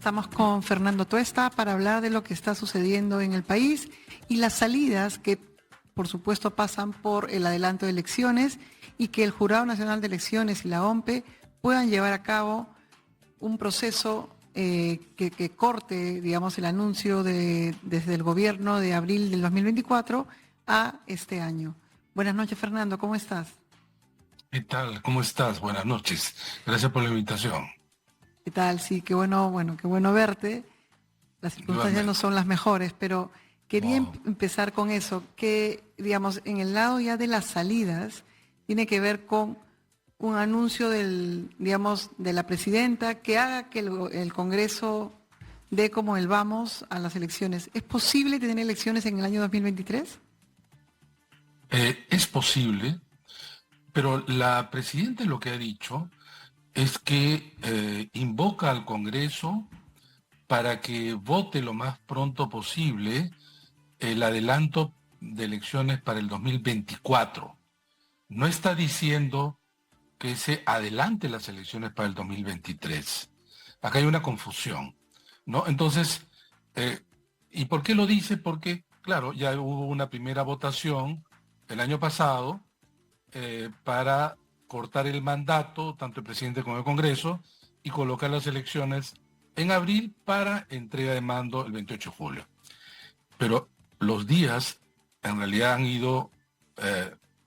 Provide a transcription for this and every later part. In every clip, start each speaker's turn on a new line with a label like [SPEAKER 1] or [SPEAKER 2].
[SPEAKER 1] Estamos con Fernando Tuesta para hablar de lo que está sucediendo en el país y las salidas que, por supuesto, pasan por el adelanto de elecciones y que el Jurado Nacional de Elecciones y la OMPE puedan llevar a cabo un proceso que corte, digamos, el anuncio desde el gobierno de abril del 2024 a este año. Buenas noches, Fernando, ¿cómo estás?
[SPEAKER 2] ¿Qué tal? ¿Cómo estás? Buenas noches. Gracias por la invitación.
[SPEAKER 1] ¿Qué tal? Sí, qué bueno verte. Las circunstancias no
[SPEAKER 2] Igualmente.
[SPEAKER 1] son las mejores, pero quería
[SPEAKER 2] No,
[SPEAKER 1] empezar con eso, que, digamos, en el lado ya de las salidas, tiene que ver con un anuncio digamos, de la presidenta que haga que el Congreso dé como el vamos a las elecciones. ¿Es posible tener elecciones en el año 2023?
[SPEAKER 2] es posible, pero la presidenta lo que ha dicho es que invoca al Congreso para que vote lo más pronto posible el adelanto de elecciones para el 2024. No está diciendo que se adelante las elecciones para el 2023. Acá hay una confusión, ¿no? Entonces, eh, ¿y por qué lo dice? Porque, claro, ya hubo una primera votación el año pasado para cortar el mandato, tanto el presidente como el Congreso, y colocar las elecciones en abril para entrega de mando el 28 de julio. Pero los días en realidad han ido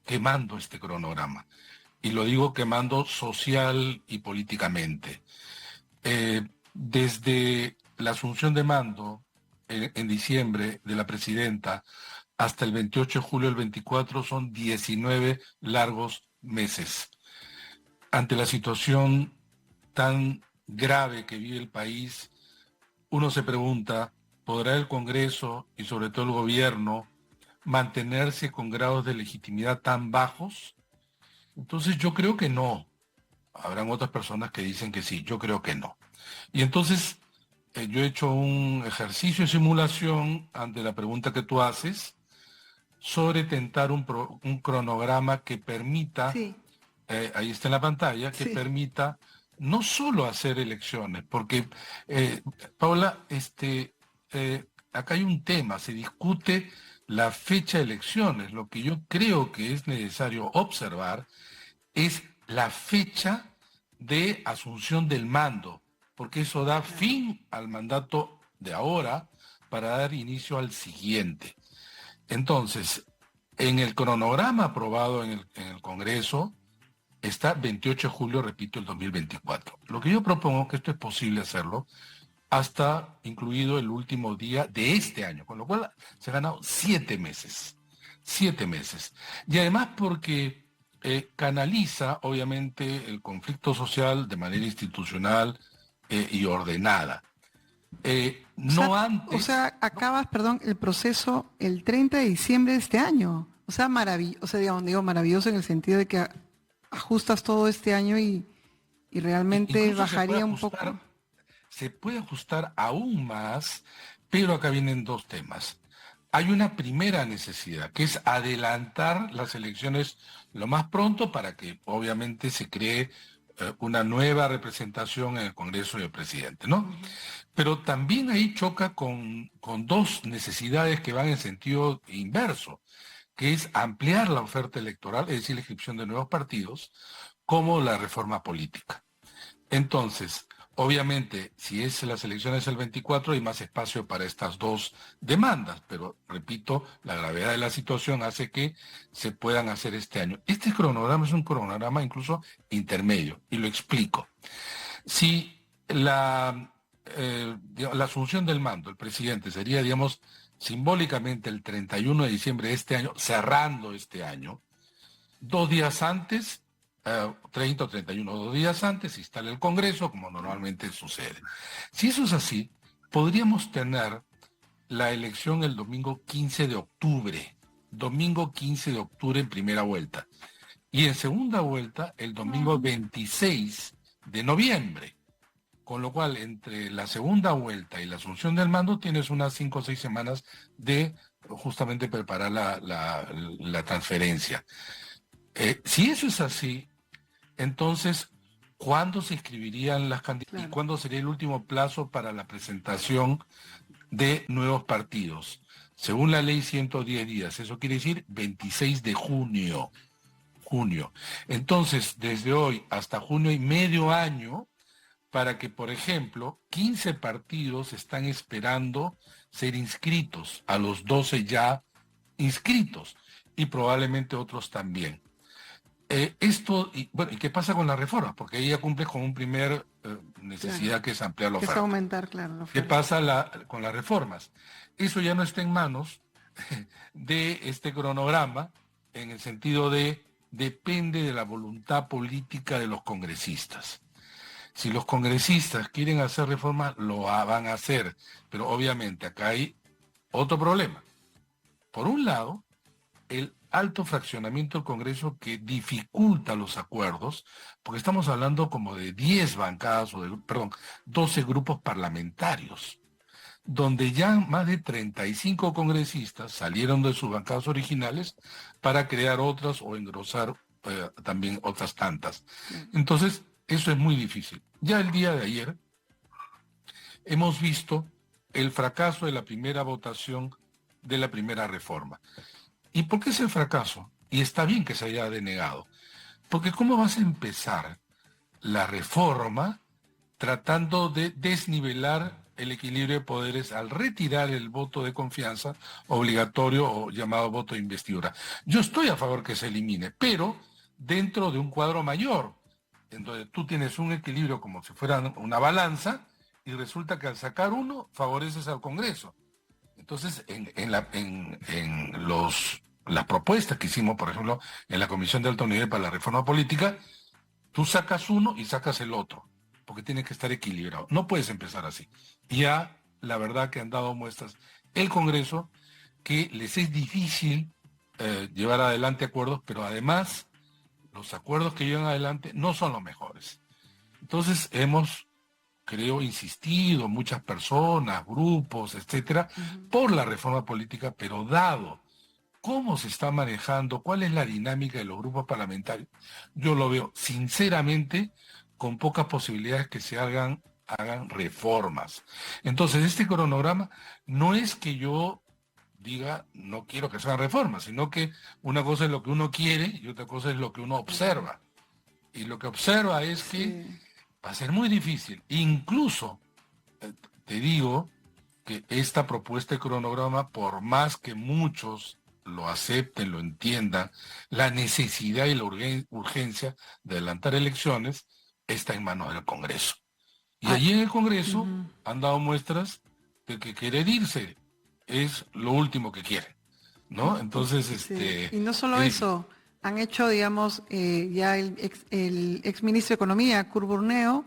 [SPEAKER 2] quemando este cronograma. Y lo digo quemando social y políticamente. Desde la asunción de mando en diciembre de la presidenta hasta el 28 de julio del 24 son 19 largos meses. Ante la situación tan grave que vive el país, uno se pregunta, ¿podrá el Congreso y sobre todo el gobierno mantenerse con grados de legitimidad tan bajos? Entonces yo creo que no. Habrán otras personas que dicen que sí, yo creo que no. Y entonces yo he hecho un ejercicio de simulación ante la pregunta que tú haces sobre tentar un cronograma que permita,
[SPEAKER 1] Sí,
[SPEAKER 2] ahí está en la pantalla, que
[SPEAKER 1] sí.
[SPEAKER 2] permita no solo hacer elecciones, porque, eh, Paula, acá hay un tema, se discute la fecha de elecciones. Lo que yo creo que es necesario observar es la fecha de asunción del mando, porque eso da
[SPEAKER 1] Claro.
[SPEAKER 2] fin al mandato de ahora para dar inicio al siguiente. Entonces, en el cronograma aprobado en el Congreso está 28 de julio, repito, el 2024. Lo que yo propongo es que esto es posible hacerlo hasta incluido el último día de este año, con lo cual se han ganado 7 meses. 7 meses. Y además porque canaliza, obviamente, el conflicto social de manera institucional y ordenada. No
[SPEAKER 1] O
[SPEAKER 2] antes,
[SPEAKER 1] sea, acabas, perdón, el proceso el 30 de diciembre de este año. O sea, maravilloso, o sea, digamos, digo maravilloso en el sentido de que ajustas todo este año y realmente
[SPEAKER 2] incluso se puede
[SPEAKER 1] bajaría un poco.
[SPEAKER 2] ajustar, se puede ajustar aún más, pero acá vienen dos temas. Hay una primera necesidad, que es adelantar las elecciones lo más pronto para que obviamente se cree una nueva representación en el Congreso y el presidente, ¿no?
[SPEAKER 1] Ujú.
[SPEAKER 2] Pero también ahí choca con dos necesidades que van en sentido inverso, que es ampliar la oferta electoral, es decir, la inscripción de nuevos partidos, como la reforma política. Entonces, obviamente, si es las elecciones el 24, hay más espacio para estas dos demandas, pero repito, la gravedad de la situación hace que se puedan hacer este año. Este cronograma es un cronograma incluso intermedio, y lo explico. Si la asunción del mando, el presidente, sería, digamos, simbólicamente el 31 de diciembre de este año, cerrando este año, 2 días antes, 30 o 31, 2 días antes, se instala el Congreso, como normalmente sucede. Si eso es así, podríamos tener la elección el domingo 15 de octubre en primera vuelta, y en segunda vuelta el domingo 26 de noviembre, con lo cual entre la segunda vuelta y la asunción del mando tienes unas 5 o 6 semanas de justamente preparar la transferencia. Si eso es así, entonces, cuándo se inscribirían las candidaturas y
[SPEAKER 1] Claro.
[SPEAKER 2] cuándo sería el último plazo para la presentación de nuevos partidos. Según la ley, 110 días. Eso quiere decir 26 de junio. Entonces, desde hoy hasta junio hay medio año para que, por ejemplo, 15 partidos están esperando ser inscritos, a los 12 ya inscritos, y probablemente otros también. ¿Y qué pasa con la reforma? Porque ahí ya cumple con un primer necesidad,
[SPEAKER 1] Claro.
[SPEAKER 2] que es ampliar la
[SPEAKER 1] Que es
[SPEAKER 2] oferta.
[SPEAKER 1] aumentar, claro, la
[SPEAKER 2] ¿Qué
[SPEAKER 1] oferta.
[SPEAKER 2] pasa con las reformas? Eso ya no está en manos de este cronograma, en el sentido de depende de la voluntad política de los congresistas. Si los congresistas quieren hacer reformas, van a hacer. Pero obviamente acá hay otro problema. Por un lado, el alto fraccionamiento del Congreso que dificulta los acuerdos, porque estamos hablando como de 10 bancadas, 12 grupos parlamentarios, donde ya más de 35 congresistas salieron de sus bancadas originales para crear otras o engrosar también otras tantas. Entonces, eso es muy difícil. Ya el día de ayer hemos visto el fracaso de la primera votación de la primera reforma. ¿Y por qué es el fracaso? Y está bien que se haya denegado. Porque ¿cómo vas a empezar la reforma tratando de desnivelar el equilibrio de poderes al retirar el voto de confianza obligatorio o llamado voto de investidura? Yo estoy a favor que se elimine, pero dentro de un cuadro mayor, en donde tú tienes un equilibrio como si fuera una balanza y resulta que al sacar uno favoreces al Congreso. Entonces, las propuestas que hicimos, por ejemplo, en la Comisión de Alto Nivel para la Reforma Política, tú sacas uno y sacas el otro, porque tiene que estar equilibrado. No puedes empezar así. Ya, la verdad que han dado muestras el Congreso que les es difícil llevar adelante acuerdos, pero además los acuerdos que llevan adelante no son los mejores. Entonces hemos, creo, insistido, muchas personas, grupos, etcétera, por la reforma política, pero dado cómo se está manejando, cuál es la dinámica de los grupos parlamentarios, yo lo veo sinceramente con pocas posibilidades que se hagan reformas. Entonces, este cronograma no es que yo diga no quiero que se hagan reformas, sino que una cosa es lo que uno quiere y otra cosa es lo que uno observa. Y lo que observa es que
[SPEAKER 1] Sí.
[SPEAKER 2] va a ser muy difícil. Incluso, te digo que esta propuesta de cronograma, por más que muchos lo acepten, lo entiendan, la necesidad y la urgencia de adelantar elecciones está en manos del Congreso. Y
[SPEAKER 1] Ah,
[SPEAKER 2] allí en el Congreso
[SPEAKER 1] ujú.
[SPEAKER 2] han dado muestras de que querer irse es lo último que quieren, ¿no? Entonces,
[SPEAKER 1] Sí. Y no
[SPEAKER 2] es
[SPEAKER 1] solo
[SPEAKER 2] difícil.
[SPEAKER 1] eso, han hecho, digamos, ya el ex ministro de Economía, Kurt Burneo,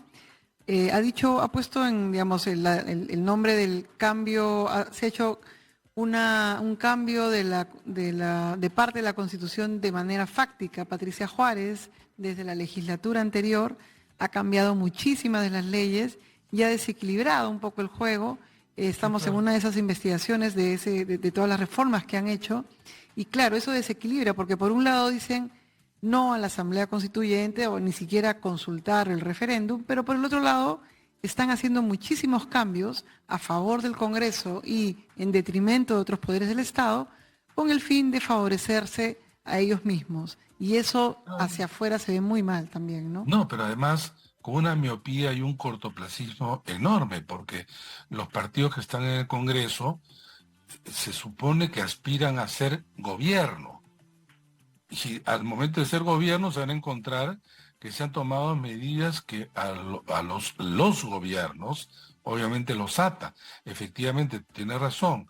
[SPEAKER 1] ha dicho, ha puesto en, digamos, el nombre del cambio, se ha hecho un cambio de parte de la Constitución de manera fáctica. Patricia Juárez, desde la legislatura anterior, ha cambiado muchísimas de las leyes y ha desequilibrado un poco el juego.
[SPEAKER 2] Sí,
[SPEAKER 1] Estamos en
[SPEAKER 2] claro.
[SPEAKER 1] una de esas investigaciones de todas las reformas que han hecho. Y claro, eso desequilibra, porque por un lado dicen no a la Asamblea Constituyente o ni siquiera consultar el referéndum, pero por el otro lado están haciendo muchísimos cambios a favor del Congreso y en detrimento de otros poderes del Estado, con el fin de favorecerse a ellos mismos. Y eso hacia afuera se ve muy mal también, ¿no?
[SPEAKER 2] No, pero además con una miopía y un cortoplacismo enorme, porque los partidos que están en el Congreso se supone que aspiran a ser gobierno. Y al momento de ser gobierno se van a encontrar que se han tomado medidas que los gobiernos obviamente los ata. Efectivamente, tiene razón,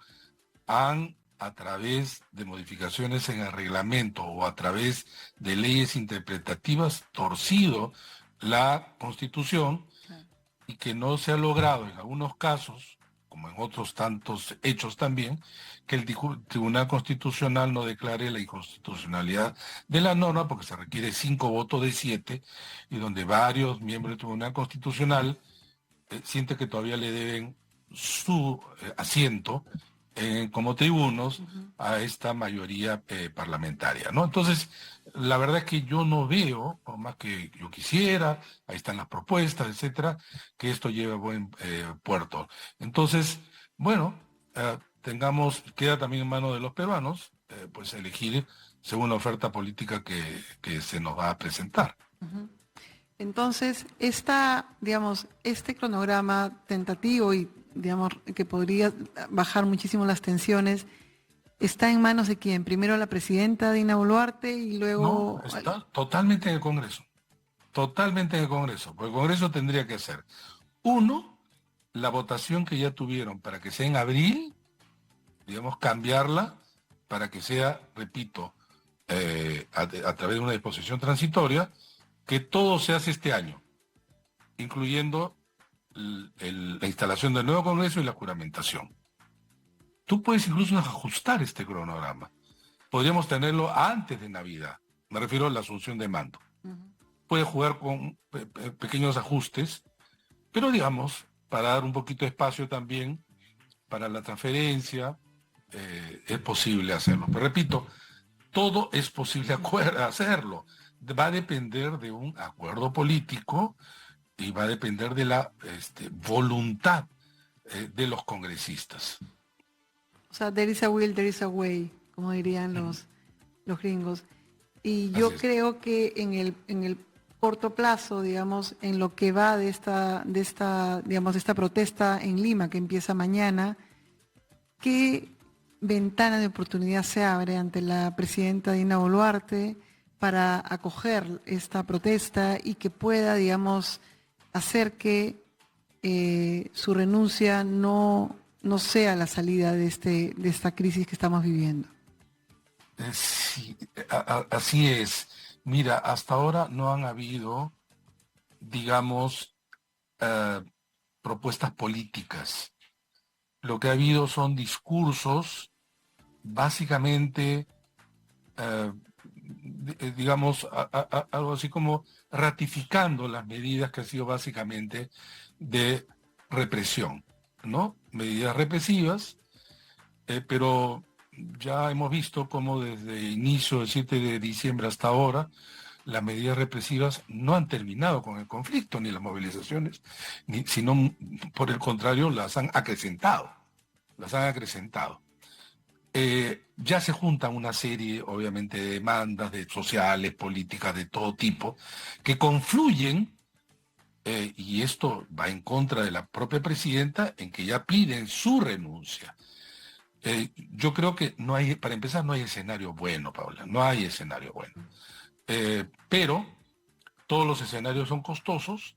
[SPEAKER 2] han a través de modificaciones en el reglamento o a través de leyes interpretativas torcido la Constitución y que no se ha logrado en algunos casos, como en otros tantos hechos también, que el Tribunal Constitucional no declare la inconstitucionalidad de la norma, porque se requiere 5 votos de 7, y donde varios miembros del Tribunal Constitucional sienten que todavía le deben su asiento como tribunos a esta mayoría parlamentaria, ¿no? Entonces, La verdad es que yo no veo, por más que yo quisiera, ahí están las propuestas, etcétera, que esto lleve a buen puerto. Entonces, bueno, queda también en manos de los peruanos, pues elegir según la oferta política que se nos va a presentar.
[SPEAKER 1] Ujú. Entonces, digamos, este cronograma tentativo y, digamos, que podría bajar muchísimo las tensiones, ¿está en manos de quién? Primero la presidenta Dina Boluarte y
[SPEAKER 2] No,
[SPEAKER 1] luego...
[SPEAKER 2] está totalmente en el Congreso, totalmente en el Congreso, porque el Congreso tendría que hacer, uno, la votación que ya tuvieron para que sea en abril, digamos, cambiarla para que sea, repito, a través de una disposición transitoria, que todo se hace este año, incluyendo la instalación del nuevo Congreso y la juramentación. Tú puedes incluso ajustar este cronograma. Podríamos tenerlo antes de Navidad. Me refiero a la asunción de mando.
[SPEAKER 1] Ujú.
[SPEAKER 2] Puedes jugar con pequeños ajustes, pero digamos, para dar un poquito de espacio también para la transferencia, es posible hacerlo. Pero repito, todo es posible hacerlo. Va a depender de un acuerdo político y va a depender de la voluntad de los congresistas.
[SPEAKER 1] O sea, there is a will, there is a way, como dirían los gringos. Y
[SPEAKER 2] Así
[SPEAKER 1] yo
[SPEAKER 2] es.
[SPEAKER 1] creo que en el corto plazo, digamos, en lo que va digamos, de esta protesta en Lima que empieza mañana, ¿qué ventana de oportunidad se abre ante la presidenta Dina Boluarte para acoger esta protesta y que pueda, digamos, hacer que su renuncia no sea la salida de esta crisis que estamos viviendo?
[SPEAKER 2] Sí, así es. Mira, hasta ahora no han habido, digamos, eh, propuestas políticas. Lo que ha habido son discursos, básicamente, eh, digamos, algo así como ratificando las medidas que han sido básicamente de represión, ¿no? Medidas represivas, pero ya hemos visto cómo desde el inicio del 7 de diciembre hasta ahora, las medidas represivas no han terminado con el conflicto, ni las movilizaciones, sino por el contrario, las han acrecentado, las han acrecentado. Ya se juntan una serie, obviamente, de demandas sociales, políticas, de todo tipo, que confluyen, y esto va en contra de la propia presidenta, en que ya piden su renuncia. Yo creo que no hay, para empezar, no hay escenario bueno, Paula, no hay escenario bueno. Pero todos los escenarios son costosos,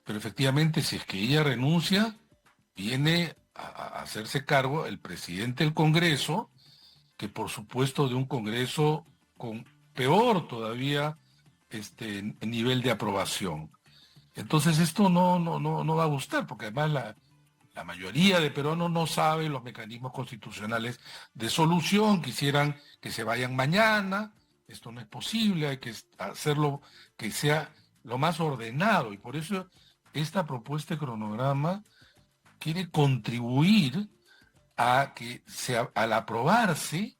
[SPEAKER 2] pero efectivamente, si es que ella renuncia, viene a hacerse cargo el presidente del Congreso, que por supuesto de un Congreso con peor todavía nivel de aprobación. Entonces esto no va a gustar, porque además la mayoría de peruanos no sabe los mecanismos constitucionales de solución, quisieran que se vayan mañana, esto no es posible, hay que hacerlo que sea lo más ordenado, y por eso esta propuesta de cronograma quiere contribuir a que al aprobarse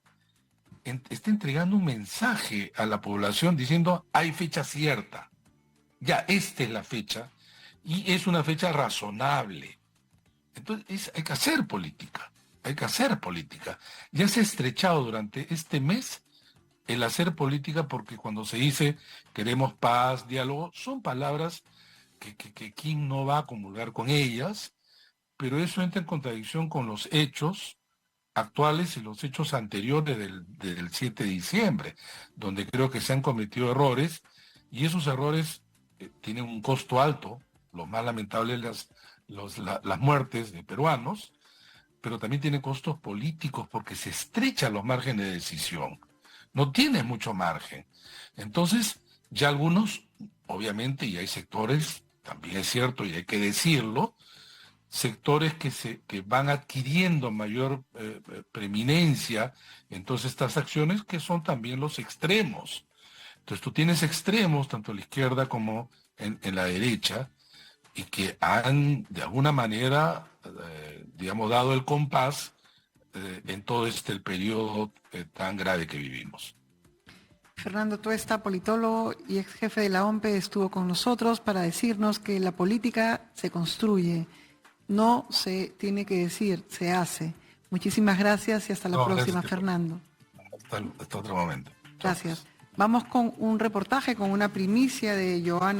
[SPEAKER 2] está entregando un mensaje a la población diciendo hay fecha cierta, ya esta es la fecha y es una fecha razonable. Entonces hay que hacer política, hay que hacer política. Ya se ha estrechado durante este mes el hacer política porque cuando se dice queremos paz, diálogo, son palabras que quién no va a comulgar con ellas, pero eso entra en contradicción con los hechos actuales y los hechos anteriores del 7 de diciembre, donde creo que se han cometido errores y esos errores tienen un costo alto, lo más lamentable las muertes de peruanos, pero también tienen costos políticos porque se estrechan los márgenes de decisión, no tiene mucho margen. Entonces, ya algunos, obviamente, y hay sectores, también es cierto y hay que decirlo, sectores que van adquiriendo mayor preeminencia en todas estas acciones, que son también los extremos. Entonces tú tienes extremos, tanto a la izquierda como en la derecha, y que han, de alguna manera, digamos, dado el compás en todo este periodo tan grave que vivimos.
[SPEAKER 1] Fernando Tuesta, politólogo y ex jefe de la OMPE, estuvo con nosotros para decirnos que la política se construye, no se tiene que decir, se hace. Muchísimas gracias y hasta la próxima, Fernando.
[SPEAKER 2] Hasta otro momento.
[SPEAKER 1] Gracias. Vamos con un reportaje, con una primicia de Joana.